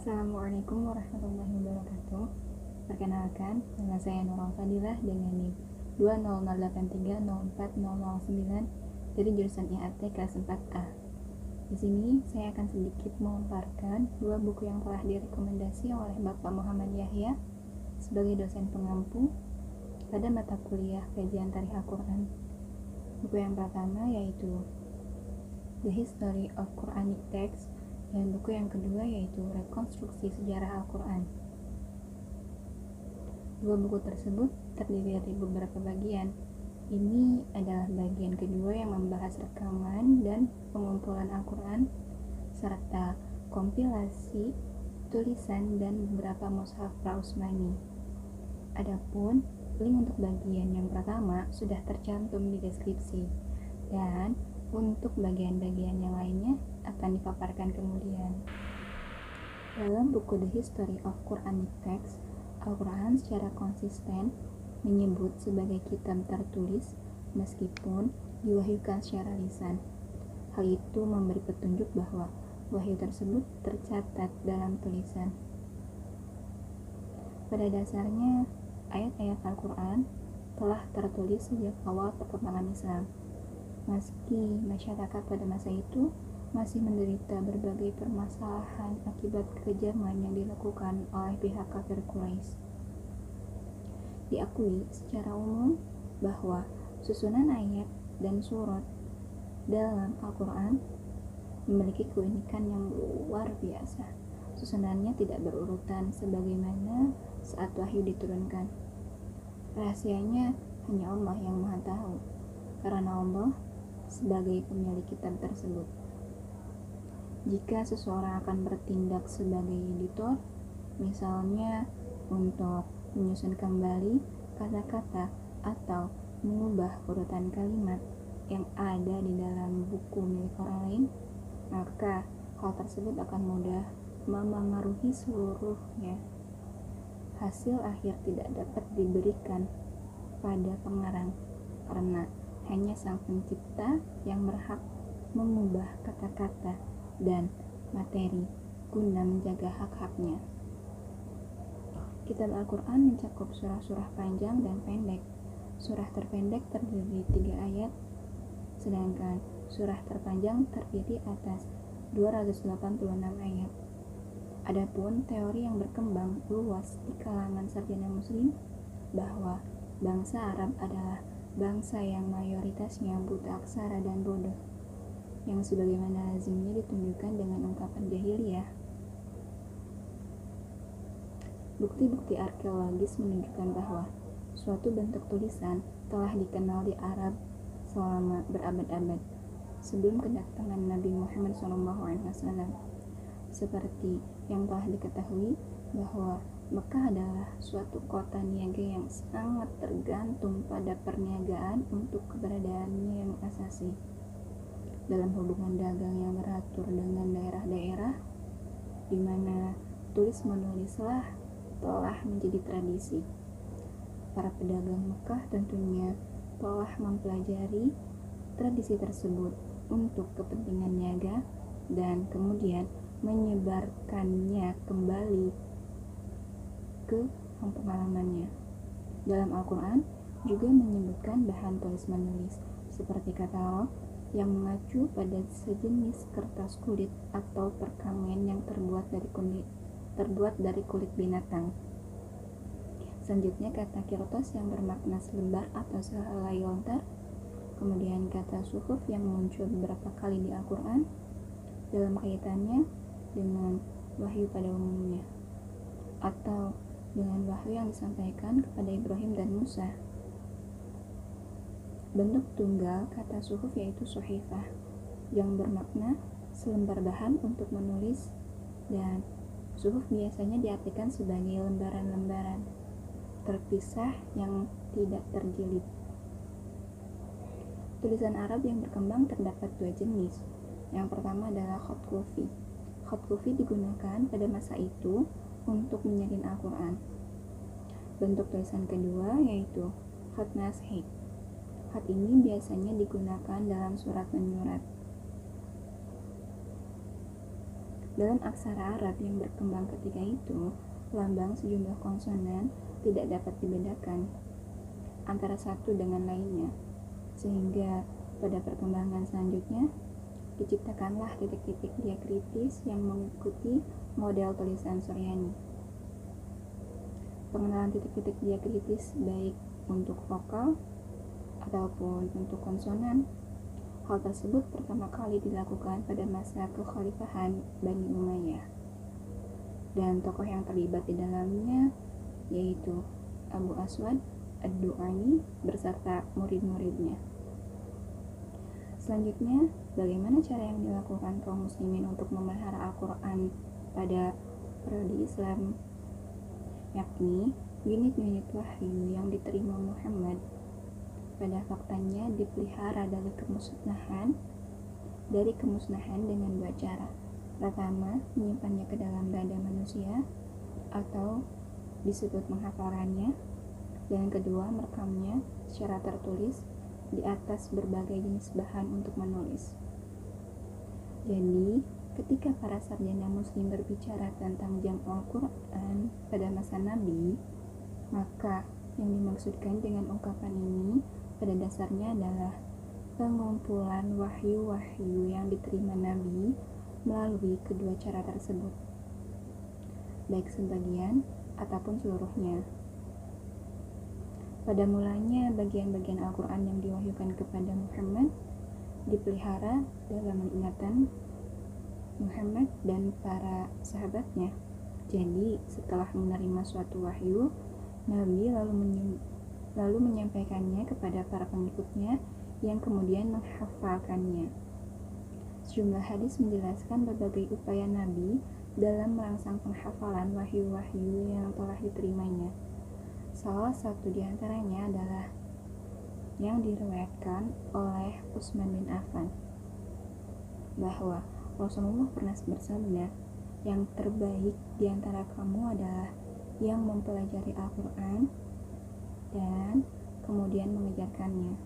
Assalamualaikum warahmatullahi wabarakatuh. Perkenalkan, nama saya Nurul Fadilah dengan NIM 200830409 dari jurusan IAT kelas 4A. Di sini saya akan sedikit memaparkan dua buku yang telah direkomendasi oleh Bapak Muhammad Yahya sebagai dosen pengampu pada mata kuliah kajian Tarikh Al-Quran. Buku yang pertama yaitu The History of Quranic Text, dan buku yang kedua yaitu Rekonstruksi Sejarah Al-Quran. Dua buku tersebut terdiri dari beberapa bagian. Ini adalah bagian kedua yang membahas rekaman dan pengumpulan Al-Quran serta kompilasi, tulisan, dan beberapa mushaf pra-Utsmani. Adapun link untuk bagian yang pertama sudah tercantum di deskripsi, dan untuk bagian-bagian yang lainnya akan dipaparkan kemudian. Dalam buku The History of Quranic Text, Al-Quran secara konsisten menyebut sebagai kitab tertulis meskipun diwahyukan secara lisan. Hal itu memberi petunjuk bahwa wahyu tersebut tercatat dalam tulisan. Pada dasarnya, ayat-ayat Al-Quran telah tertulis sejak awal perkembangan Islam. Meski masyarakat pada masa itu masih menderita berbagai permasalahan akibat kekejaman yang dilakukan oleh pihak kafir Quraisy. Diakui secara umum bahwa susunan ayat dan surat dalam Al-Quran memiliki keunikan yang luar biasa. Susunannya tidak berurutan sebagaimana saat wahyu diturunkan. Rahasianya hanya Allah yang Maha Tahu, karena Allah sebagai pemilik kitab tersebut. Jika seseorang akan bertindak sebagai editor, misalnya untuk menyusun kembali kata-kata atau mengubah urutan kalimat yang ada di dalam buku milik orang lain, maka hal tersebut akan mudah memengaruhi seluruhnya. Hasil akhir tidak dapat diberikan pada pengarang karena hanya Sang Pencipta yang berhak mengubah kata-kata dan materi guna menjaga hak-haknya. Kitab Al-Quran mencakup surah-surah panjang dan pendek. Surah terpendek terdiri 3 ayat, sedangkan surah terpanjang terdiri atas 286 ayat. Adapun teori yang berkembang luas di kalangan sarjana muslim bahwa bangsa Arab adalah bangsa yang mayoritasnya buta aksara dan bodoh, yang sebagaimana lazimnya ditunjukkan dengan ungkapan jahiliyah. Bukti-bukti arkeologis menunjukkan bahwa suatu bentuk tulisan telah dikenal di Arab selama berabad-abad sebelum kedatangan Nabi Muhammad SAW. Seperti yang telah diketahui bahwa Mekah adalah suatu kota niaga yang sangat tergantung pada perniagaan untuk keberadaannya yang asasi. Dalam hubungan dagang yang teratur dengan daerah-daerah, di mana tulis-menulislah telah menjadi tradisi. Para pedagang Mekah tentunya telah mempelajari tradisi tersebut untuk kepentingan niaga dan kemudian menyebarkannya kembali ke pengalamannya. Dalam Al-Quran juga menyebutkan bahan tulis-menulis seperti katalog yang mengacu pada sejenis kertas kulit atau perkamen yang terbuat dari kulit binatang. Selanjutnya kata kirtas yang bermakna selembar atau sehelai lontar. Kemudian kata suhuf yang muncul beberapa kali di Al-Quran dalam kaitannya dengan wahyu pada umumnya, atau dengan wahyu yang disampaikan kepada Ibrahim dan Musa. Bentuk tunggal kata suhuf yaitu suhifah, yang bermakna selembar bahan untuk menulis, dan suhuf biasanya diartikan sebagai lembaran-lembaran terpisah yang tidak terjilid. Tulisan Arab yang berkembang terdapat 2 jenis. Yang pertama adalah khat kufi. Khat kufi digunakan pada masa itu untuk menyalin Al-Quran. Bentuk tulisan kedua yaitu khat nashih. Khat ini biasanya digunakan dalam surat menyurat. Dalam aksara Arab yang berkembang ketika itu, lambang sejumlah konsonan tidak dapat dibedakan antara satu dengan lainnya, sehingga pada perkembangan selanjutnya diciptakanlah titik-titik diakritis yang mengikuti model tulisan Suryani. Pengenalan titik-titik diakritis baik untuk vokal ataupun untuk konsonan, hal tersebut pertama kali dilakukan pada masa kekhalifahan Bani Umayyah, dan tokoh yang terlibat di dalamnya yaitu Abu Aswad Ad-Du'ali beserta murid-muridnya. Selanjutnya, bagaimana cara yang dilakukan kaum muslimin untuk memelihara Al-Quran pada periode Islam, yakni unit-unit wahyu yang diterima Muhammad pada faktanya dipelihara dari kemusnahan dengan dua cara. Pertama, menyimpannya ke dalam dada manusia atau disebut menghafalkannya, dan kedua, merekamnya secara tertulis di atas berbagai jenis bahan untuk menulis. Jadi, ketika para sarjana muslim berbicara tentang jam'ul Quran pada masa Nabi, maka yang dimaksudkan dengan ungkapan ini pada dasarnya adalah pengumpulan wahyu-wahyu yang diterima Nabi melalui kedua cara tersebut, baik sebagian ataupun seluruhnya. Pada mulanya, bagian-bagian Al-Quran yang diwahyukan kepada Muhammad dipelihara dalam ingatan Muhammad dan para sahabatnya. Jadi, setelah menerima suatu wahyu, Nabi lalu menyampaikannya kepada para pengikutnya yang kemudian menghafalkannya. Sejumlah hadis menjelaskan berbagai upaya Nabi dalam merangsang penghafalan wahyu-wahyu yang telah diterimanya. Salah satu di antaranya adalah yang diriwayatkan oleh Utsman bin Affan, bahwa Rasulullah pernah bersabda, yang terbaik di antara kamu adalah yang mempelajari Al-Quran dan kemudian mengejarkannya.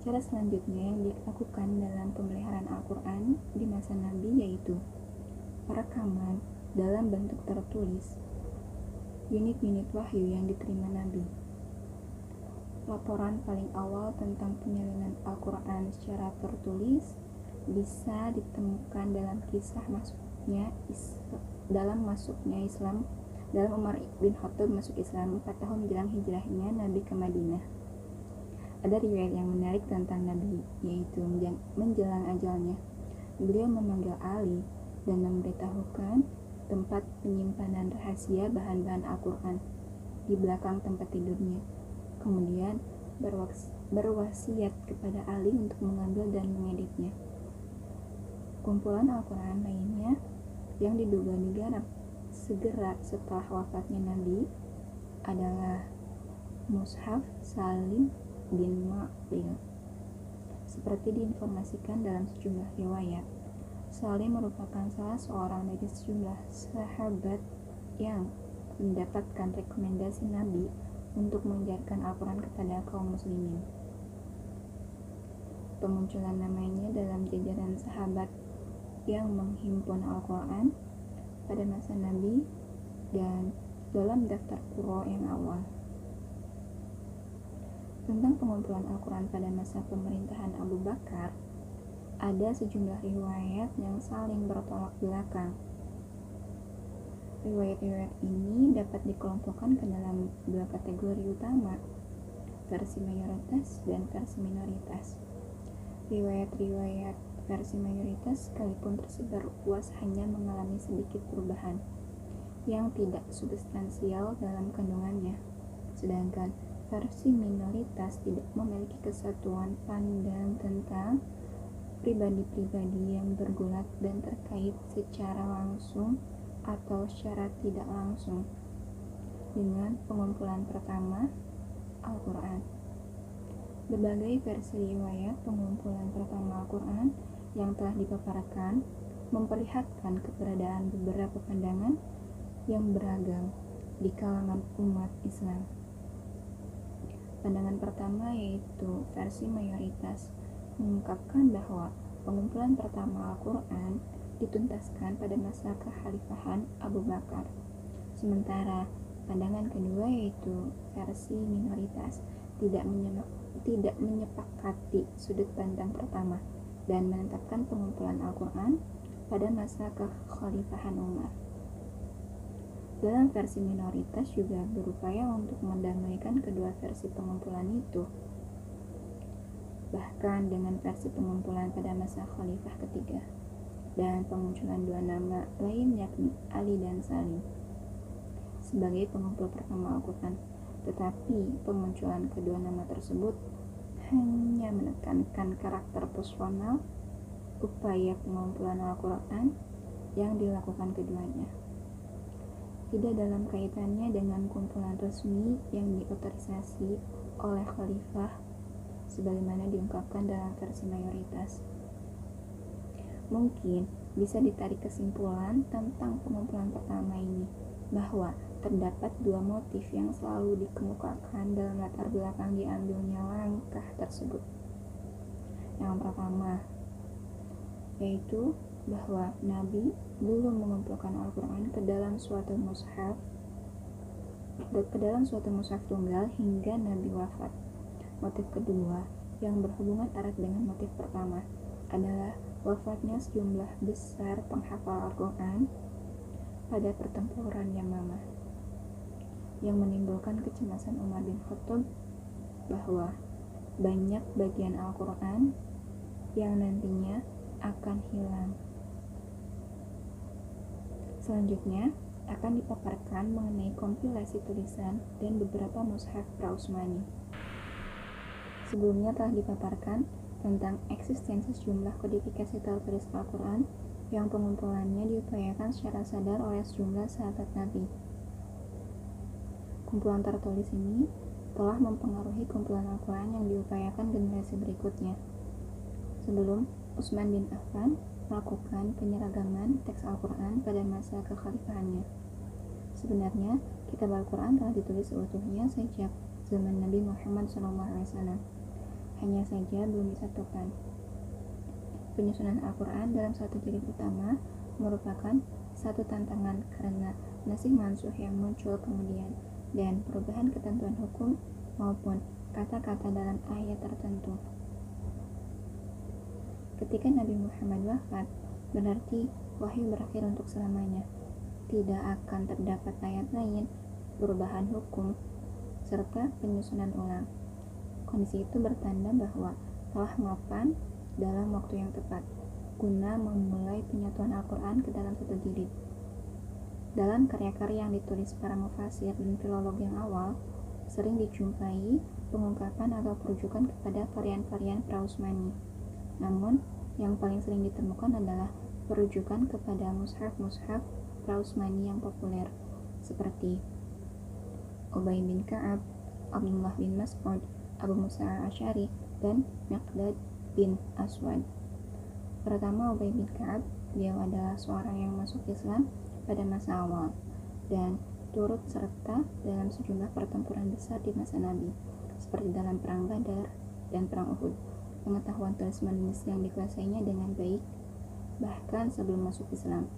Cara selanjutnya yang dilakukan dalam pemeliharaan Al-Quran di masa Nabi yaitu perekaman dalam bentuk tertulis unit-unit wahyu yang diterima Nabi. Laporan paling awal tentang penyalinan Al-Quran secara tertulis bisa ditemukan dalam kisah dalam Umar bin Khattab masuk Islam 4 tahun menjelang hijrahnya Nabi ke Madinah. Ada riwayat yang menarik tentang Nabi, yaitu menjelang ajalnya, beliau memanggil Ali dan memberitahukan tempat penyimpanan rahasia bahan-bahan Al-Quran di belakang tempat tidurnya. Kemudian berwasiat kepada Ali untuk mengambil dan mengeditnya. Kumpulan Al-Quran lainnya yang diduga digarap segera setelah wafatnya Nabi adalah Mushaf Salim bin Ma'qil. Seperti diinformasikan dalam sejumlah riwayat, Salim merupakan salah seorang dari sejumlah sahabat yang mendapatkan rekomendasi Nabi untuk mengajarkan Al-Quran kepada kaum muslimin. Pemunculan namanya dalam jajaran sahabat yang menghimpun Al-Quran pada masa Nabi dan dalam daftar qurra yang awal. Tentang pengumpulan Al-Quran pada masa pemerintahan Abu Bakar, ada sejumlah riwayat yang saling bertolak belakang. Riwayat-riwayat ini dapat dikelompokkan ke dalam dua kategori utama, versi mayoritas dan versi minoritas. Riwayat-riwayat versi mayoritas sekalipun tersebar luas hanya mengalami sedikit perubahan yang tidak substansial dalam kandungannya, sedangkan versi minoritas tidak memiliki kesatuan pandang tentang pribadi-pribadi yang bergulat dan terkait secara langsung atau secara tidak langsung dengan pengumpulan pertama Al-Quran. Berbagai versi riwayat pengumpulan pertama Al-Quran yang telah dipaparkan memperlihatkan keberadaan beberapa pandangan yang beragam di kalangan umat Islam. Pandangan pertama yaitu versi mayoritas mengungkapkan bahwa pengumpulan pertama Al-Quran dituntaskan pada masa kekhalifahan Abu Bakar. Sementara pandangan kedua, yaitu versi minoritas, tidak menyepakati sudut pandang pertama dan menetapkan pengumpulan Al-Quran pada masa kekhalifahan Umar. Dalam versi minoritas juga berupaya untuk mendamaikan kedua versi pengumpulan itu. Bahkan dengan versi pengumpulan pada masa khalifah ketiga dan pemunculan dua nama lain, yakni Ali dan Salim, sebagai pengumpul pertama Al-Quran. Tetapi pemunculan kedua nama tersebut hanya menekankan karakter personal upaya pengumpulan Al-Quran yang dilakukan keduanya, tidak dalam kaitannya dengan kumpulan resmi yang diotorisasi oleh khalifah sebagaimana diungkapkan dalam versi mayoritas. Mungkin bisa ditarik kesimpulan tentang pengumpulan pertama ini bahwa terdapat dua motif yang selalu dikemukakan dalam latar belakang diambilnya langkah tersebut. Yang pertama, yaitu bahwa Nabi belum mengumpulkan Al-Quran ke dalam suatu mushaf tunggal hingga Nabi wafat. Motif kedua yang berhubungan erat dengan motif pertama adalah wafatnya sejumlah besar penghafal Al-Quran pada pertempuran Yamamah, yang menimbulkan kecemasan Umar bin Khattab bahwa banyak bagian Al-Quran yang nantinya akan hilang. Selanjutnya akan dipaparkan mengenai kompilasi tulisan dan beberapa mushaf pra-Utsmani. Sebelumnya telah dipaparkan tentang eksistensi sejumlah kodifikasi tertulis Al-Quran yang pengumpulannya diupayakan secara sadar oleh sejumlah sahabat Nabi. Kumpulan tertulis ini telah mempengaruhi kumpulan Al-Quran yang diupayakan generasi berikutnya. Sebelum Utsman bin Affan melakukan penyeragaman teks Al-Quran pada masa kekhalifahannya. Sebenarnya, kitab Al-Quran telah ditulis seutuhnya sejak zaman Nabi Muhammad SAW. Hanya saja belum disatukan. Penyusunan Al-Quran dalam satu jilid utama merupakan satu tantangan karena nasih mansuh yang muncul kemudian dan perubahan ketentuan hukum maupun kata-kata dalam ayat tertentu. Ketika Nabi Muhammad wafat, berarti wahyu berakhir untuk selamanya. Tidak akan terdapat ayat lain, perubahan hukum, serta penyusunan ulang. Kondisi itu bertanda bahwa telah mapan dalam waktu yang tepat, guna memulai penyatuan Al-Quran ke dalam satu jilid. Dalam karya-karya yang ditulis para mufasir dan filolog yang awal, sering dijumpai pengungkapan atau perujukan kepada varian-varian pra-Utsmani. Namun, yang paling sering ditemukan adalah perujukan kepada mushaf-mushaf pra-Utsmani yang populer, seperti Ubay bin Ka'ab, Abdullah bin Mas'ud, Abu Musa al-Asy'ari, dan Miqdad bin Aswad. Pertama, Ubay bin Ka'ab, beliau adalah seorang yang masuk Islam pada masa awal dan turut serta dalam sejumlah pertempuran besar di masa Nabi, seperti dalam perang Badar dan perang Uhud. Pengetahuan tulis menulis yang dikuasainya dengan baik, bahkan sebelum masuk Islam,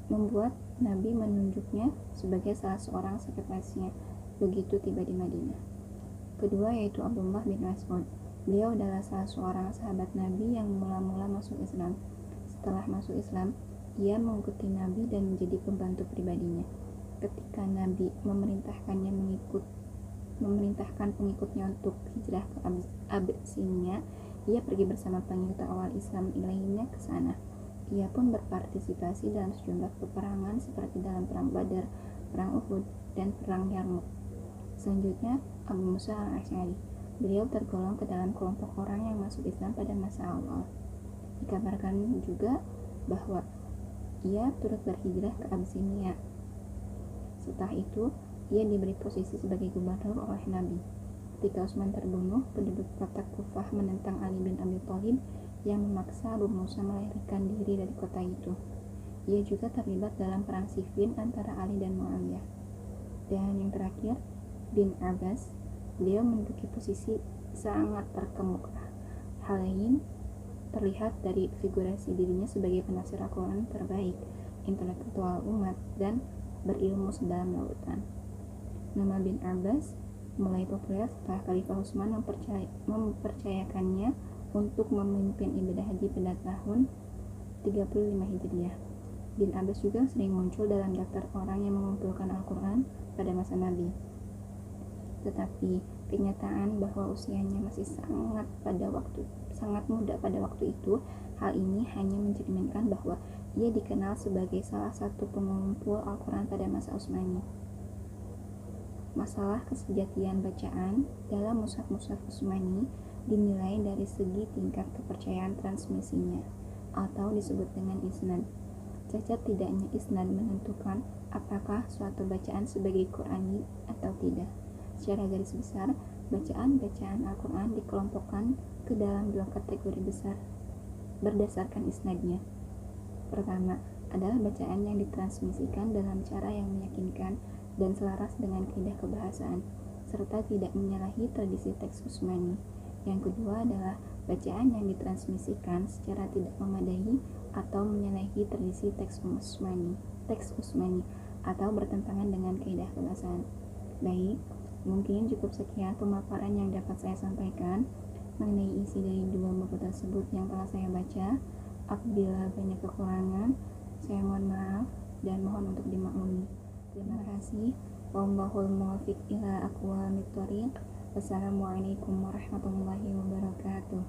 membuat Nabi menunjuknya sebagai salah seorang sekretarisnya begitu tiba di Madinah. Kedua, yaitu Abdullah bin Mas'ud. Beliau adalah salah seorang sahabat Nabi yang mula-mula masuk Islam. Setelah masuk Islam, ia mengikuti Nabi dan menjadi pembantu pribadinya. Ketika Nabi memerintahkan pengikutnya untuk hijrah ke Abyssinia, ia pergi bersama pengikut awal Islam lainnya ke sana. Ia pun berpartisipasi dalam sejumlah peperangan seperti dalam perang Badar, perang Uhud, dan perang Yarmuk. Selanjutnya, Abu Musa al-Asy'ari. Beliau tergolong ke dalam kelompok orang yang masuk Islam pada masa awal. Dikabarkan juga bahwa ia turut berhijrah ke Abyssinia. Setelah itu, ia diberi posisi sebagai gubernur oleh Nabi. Ketika Utsman terbunuh, penduduk kota Kufah menentang Ali bin Abi Thalib yang memaksa Abu Musa melarikan diri dari kota itu. Ia juga terlibat dalam perang Siffin antara Ali dan Muawiyah. Dan yang terakhir, bin Abbas. Beliau menduduki posisi sangat terkemuka. Hal lain terlihat dari figurasi dirinya sebagai penafsir Al-Quran terbaik, intelektual umat, dan berilmu sedalam lautan. Nama bin Abbas mulai populer setelah Khalifah Utsman mempercayakannya untuk memimpin ibadah haji pada tahun 35 Hijriah. Bin Abbas juga sering muncul dalam daftar orang yang mengumpulkan Al-Quran pada masa Nabi. Tetapi kenyataan bahwa usianya masih sangat muda pada waktu itu, hal ini hanya mencerminkan bahwa ia dikenal sebagai salah satu pengumpul Al-Quran pada masa Utsmani. Masalah kesejatian bacaan dalam mushaf-mushaf Utsmani dinilai dari segi tingkat kepercayaan transmisinya, atau disebut dengan isnad. Cacat tidaknya isnad menentukan apakah suatu bacaan sebagai Qur'ani atau tidak. Secara garis besar, bacaan-bacaan Al-Quran dikelompokkan ke dalam 2 kategori besar berdasarkan isnadnya. Pertama, adalah bacaan yang ditransmisikan dalam cara yang meyakinkan dan selaras dengan kaidah kebahasaan, serta tidak menyalahi tradisi teks Utsmani. Yang kedua adalah bacaan yang ditransmisikan secara tidak memadai atau menyalahi tradisi teks Utsmani atau bertentangan dengan kaidah kebahasaan. Baik, mungkin cukup sekian pemaparan yang dapat saya sampaikan mengenai isi dari 2 buku tersebut yang telah saya baca. Apabila banyak kekurangan, saya mohon maaf dan mohon untuk dimaklumi. Terima kasih. Wallahul muwaffiq ila aqwamit thoriq. Wassalamualaikum warahmatullahi wabarakatuh.